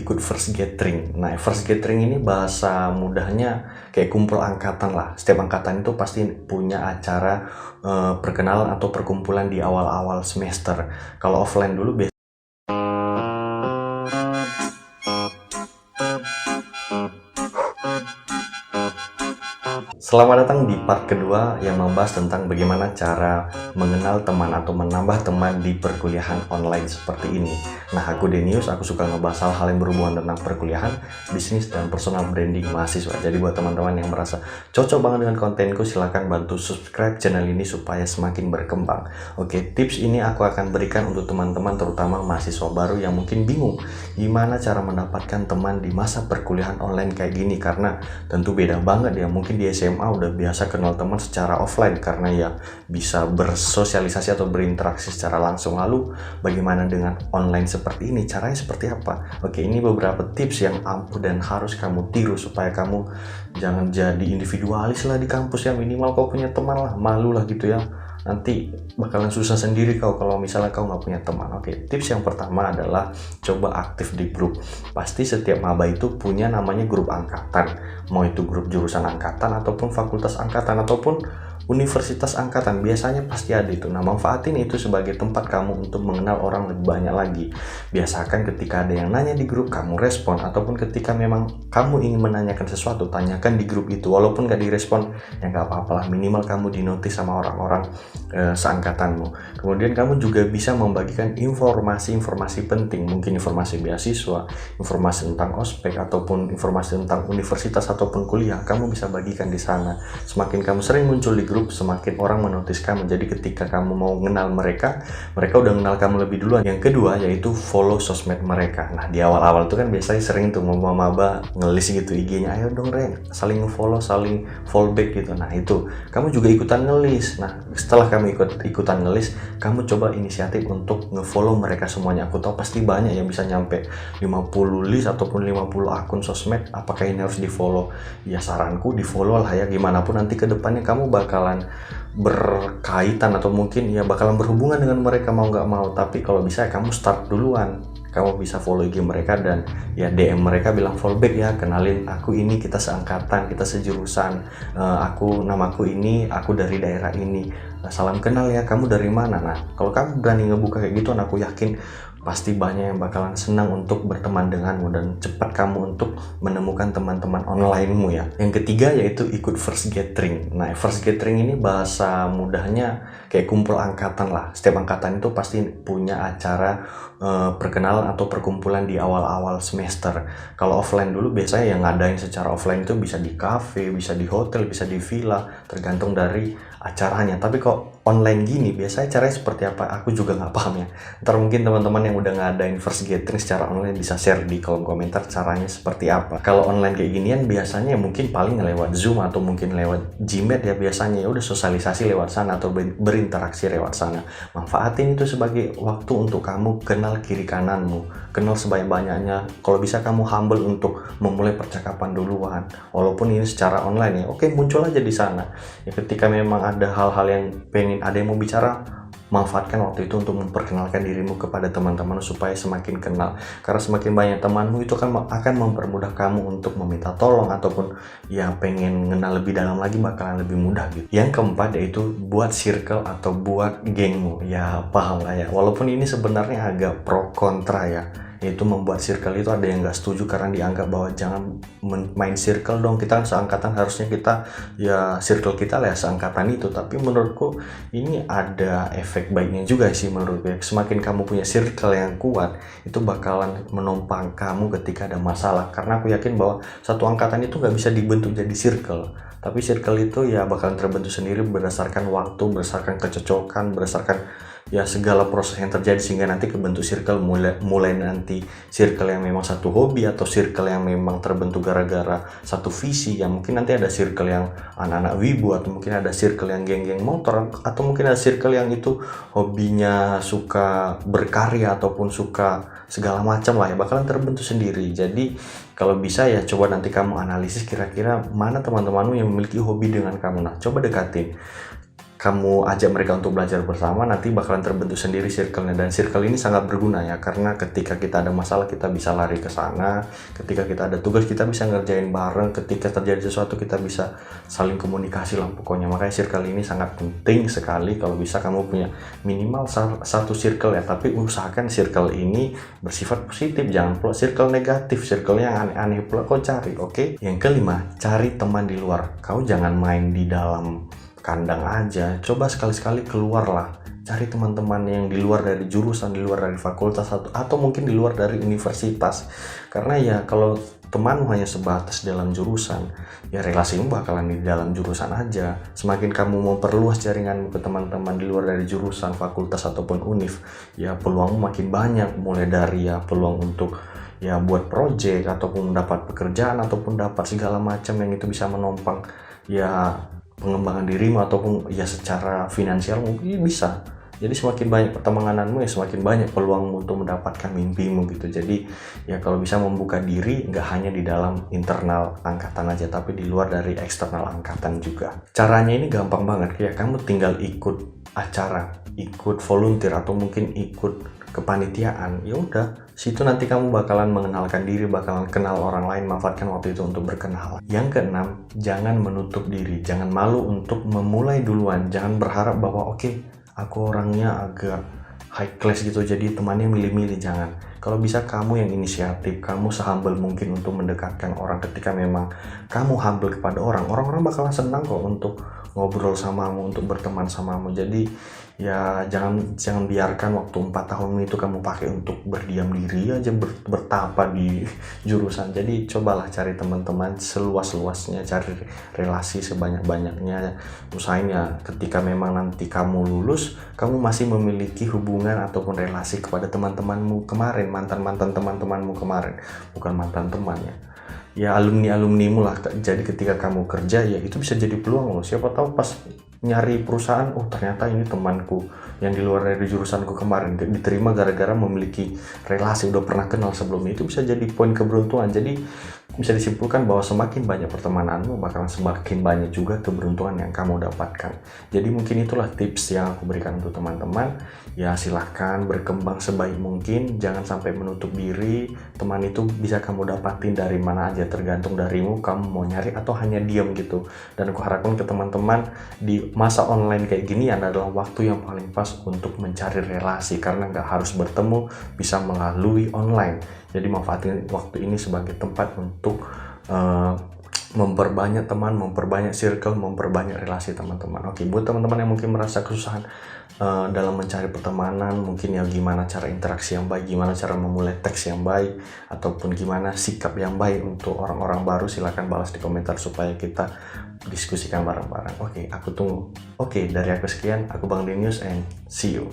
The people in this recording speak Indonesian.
ikut first gathering. Nah, first gathering ini bahasa mudahnya kayak kumpul angkatan lah. Setiap angkatan itu pasti punya acara perkenalan atau perkumpulan di awal-awal semester. Kalau offline dulu biasanya Selamat datang di part kedua yang membahas tentang bagaimana cara mengenal teman atau menambah teman di perkuliahan online seperti ini. Nah, aku Denius, aku suka ngebahas hal-hal yang berhubungan tentang perkuliahan, bisnis, dan personal branding mahasiswa. Jadi buat teman-teman yang merasa cocok banget dengan kontenku, silahkan bantu subscribe channel ini supaya semakin berkembang. Oke, tips ini aku akan berikan untuk teman-teman terutama mahasiswa baru yang mungkin bingung gimana cara mendapatkan teman di masa perkuliahan online kayak gini, karena tentu beda banget ya. Mungkin di SMA udah biasa kenal teman secara offline karena ya bisa bersosialisasi atau berinteraksi secara langsung. Lalu bagaimana dengan online seperti ini? Caranya seperti apa? Oke, ini beberapa tips yang ampuh dan harus kamu tiru supaya kamu jangan jadi individualis lah di kampus ya. Minimal kau punya teman lah, malu lah gitu ya. Nanti bakalan susah sendiri kau kalau misalnya kau nggak punya teman. Oke, tips yang pertama adalah coba aktif di grup. Pasti setiap maba itu punya namanya grup angkatan, mau itu grup jurusan angkatan ataupun fakultas angkatan ataupun universitas angkatan, biasanya pasti ada itu. Nah, manfaatin itu sebagai tempat kamu untuk mengenal orang lebih banyak lagi. Biasakan ketika ada yang nanya di grup, kamu respon, ataupun ketika memang kamu ingin menanyakan sesuatu, tanyakan di grup itu. Walaupun gak direspon, ya gak apa-apa lah, minimal kamu dinotis sama orang-orang seangkatanmu. Kemudian kamu juga bisa membagikan informasi-informasi penting, mungkin informasi beasiswa, informasi tentang ospek, ataupun informasi tentang universitas ataupun kuliah. Kamu bisa bagikan di sana. Semakin kamu sering muncul di grup, semakin orang menotis kamu. Jadi ketika kamu mau kenal mereka udah kenal kamu lebih duluan. Yang kedua yaitu follow sosmed mereka. Nah, di awal-awal itu kan biasanya sering tuh maba ngelis gitu IG-nya, ayo dong Ren, saling follow, saling follow back gitu. Nah, itu kamu juga ikutan ngelis. Nah, setelah kamu ikutan ngelis, kamu coba inisiatif untuk ngefollow mereka semuanya. Aku tahu pasti banyak yang bisa nyampe 50 list ataupun 50 akun sosmed. Apakah ini harus di follow? Ya saranku di follow lah ya, gimana pun nanti ke depannya kamu bakalan berkaitan atau mungkin ya bakalan berhubungan dengan mereka mau nggak mau. Tapi kalau bisa kamu start duluan, kamu bisa follow IG mereka dan ya DM mereka, bilang follow back ya, kenalin aku ini, kita seangkatan, kita sejurusan, namaku ini, aku dari daerah ini, salam kenal ya, kamu dari mana. Nah, kalau kamu berani ngebuka kayak gitu, aku yakin pasti banyak yang bakalan senang untuk berteman denganmu dan cepat kamu untuk menemukan teman-teman onlinemu ya. Yang ketiga yaitu ikut first gathering. Nah, first gathering ini bahasa mudahnya kayak kumpul angkatan lah. Setiap angkatan itu pasti punya acara perkenalan atau perkumpulan di awal-awal semester. Kalau offline dulu biasanya yang ngadain secara offline itu bisa di cafe, bisa di hotel, bisa di villa, tergantung dari acaranya. Tapi kok online gini biasanya caranya seperti apa? Aku juga nggak paham ya. Ntar mungkin teman-teman yang udah ngadain first gathering secara online bisa share di kolom komentar caranya seperti apa. Kalau online kayak ginian biasanya mungkin paling lewat Zoom atau mungkin lewat Gmeet ya, biasanya ya udah sosialisasi lewat sana atau berinteraksi lewat sana. Manfaatin itu sebagai waktu untuk kamu kenal kiri kananmu, kenal sebanyak-banyaknya. Kalau bisa kamu humble untuk memulai percakapan duluan, walaupun ini secara online ya. Oke, muncul aja di sana. Ya, ketika memang ada hal-hal yang pengen ada yang mau bicara, manfaatkan waktu itu untuk memperkenalkan dirimu kepada teman-teman supaya semakin kenal. Karena semakin banyak temanmu itu akan mempermudah kamu untuk meminta tolong ataupun ya pengen kenal lebih dalam lagi, bakalan lebih mudah gitu. Yang keempat yaitu buat circle atau buat gengmu. Ya paham lah ya, walaupun ini sebenarnya agak pro kontra ya. Yaitu membuat circle itu ada yang nggak setuju karena dianggap bahwa jangan main circle dong, kita kan seangkatan, harusnya kita ya circle kita lah ya seangkatan itu. Tapi menurutku ini ada efek baiknya juga sih menurutku. Semakin kamu punya circle yang kuat, itu bakalan menopang kamu ketika ada masalah. Karena aku yakin bahwa satu angkatan itu nggak bisa dibentuk jadi circle, tapi circle itu ya bakalan terbentuk sendiri berdasarkan waktu, berdasarkan kecocokan, berdasarkan ya segala proses yang terjadi sehingga nanti kebentuk circle. Mulai nanti circle yang memang satu hobi atau circle yang memang terbentuk gara-gara satu visi, ya mungkin nanti ada circle yang anak-anak wibu, atau mungkin ada circle yang geng-geng motor, atau mungkin ada circle yang itu hobinya suka berkarya ataupun suka segala macam lah ya, bakalan terbentuk sendiri. Jadi kalau bisa ya coba nanti kamu analisis kira-kira mana teman-temanmu yang memiliki hobi dengan kamu. Nah, coba dekatin. kamu ajak mereka untuk belajar bersama, nanti bakalan terbentuk sendiri circle-nya. Dan circle ini sangat berguna ya, karena ketika kita ada masalah kita bisa lari ke sana, ketika kita ada tugas kita bisa ngerjain bareng, ketika terjadi sesuatu kita bisa saling komunikasi lah pokoknya. Makanya circle ini sangat penting sekali. Kalau bisa kamu punya minimal satu circle ya, tapi usahakan circle ini bersifat positif, jangan pula circle negatif, circle yang aneh-aneh pula kau cari. Oke. Yang kelima, cari teman di luar. Kau jangan main di dalam kandang aja, coba sekali-sekali keluarlah, cari teman-teman yang di luar dari jurusan, di luar dari fakultas, atau mungkin di luar dari universitas. Karena ya kalau temanmu hanya sebatas dalam jurusan, ya relasimu bakalan di dalam jurusan aja. Semakin kamu memperluas jaringanmu ke teman-teman di luar dari jurusan, fakultas ataupun univ, ya peluangmu makin banyak, mulai dari ya peluang untuk ya buat project ataupun mendapat pekerjaan ataupun dapat segala macam yang itu bisa menopang ya pengembangan dirimu ataupun ya secara finansial mungkin bisa. Jadi semakin banyak pertemananmu ya semakin banyak peluangmu untuk mendapatkan mimpimu gitu. Jadi ya kalau bisa membuka diri nggak hanya di dalam internal angkatan aja, tapi di luar dari eksternal angkatan juga. Caranya ini gampang banget ya, kamu tinggal ikut acara, ikut volunteer atau mungkin ikut kepanitiaan. Ya udah, situ nanti kamu bakalan mengenalkan diri, bakalan kenal orang lain, manfaatkan waktu itu untuk berkenalan. Yang keenam, jangan menutup diri, jangan malu untuk memulai duluan, jangan berharap bahwa oke, aku orangnya agak high class gitu jadi temannya milih-milih, jangan. Kalau bisa kamu yang inisiatif, kamu sehumble mungkin untuk mendekatkan orang. Ketika memang kamu humble kepada orang-orang bakalan senang kok untuk ngobrol samamu, untuk berteman samamu. Jadi ya jangan biarkan waktu 4 tahun itu kamu pakai untuk berdiam diri aja, bertapa di jurusan. Jadi cobalah cari teman-teman seluas-luasnya, cari relasi sebanyak-banyaknya. Usahain ya ketika memang nanti kamu lulus, kamu masih memiliki hubungan ataupun relasi kepada teman-temanmu kemarin, mantan-mantan teman-temanmu kemarin, bukan mantan temannya. Ya alumni-alumnimu lah. Jadi ketika kamu kerja ya itu bisa jadi peluang loh. Siapa tahu pas nyari perusahaan, oh ternyata ini temanku yang di luar dari jurusanku kemarin diterima gara-gara memiliki relasi, udah pernah kenal sebelumnya. Itu bisa jadi poin keberuntungan. Jadi bisa disimpulkan bahwa semakin banyak pertemananmu bakalan semakin banyak juga keberuntungan yang kamu dapatkan. Jadi mungkin itulah tips yang aku berikan untuk teman-teman. Ya silahkan berkembang sebaik mungkin, jangan sampai menutup diri. Teman itu bisa kamu dapatin dari mana aja, tergantung darimu, kamu mau nyari atau hanya diam gitu. Dan aku harapkan ke teman-teman di masa online kayak gini adalah waktu yang paling pas untuk mencari relasi, karena nggak harus bertemu, bisa melalui online. Jadi manfaatin waktu ini sebagai tempat untuk memperbanyak teman, memperbanyak circle, memperbanyak relasi teman-teman. Oke, buat teman-teman yang mungkin merasa kesusahan dalam mencari pertemanan, mungkin ya gimana cara interaksi yang baik, gimana cara memulai teks yang baik, ataupun gimana sikap yang baik untuk orang-orang baru, silahkan balas di komentar supaya kita diskusikan bareng-bareng. Oke, aku tunggu. Oke, dari aku sekian, aku Bang Denius and see you.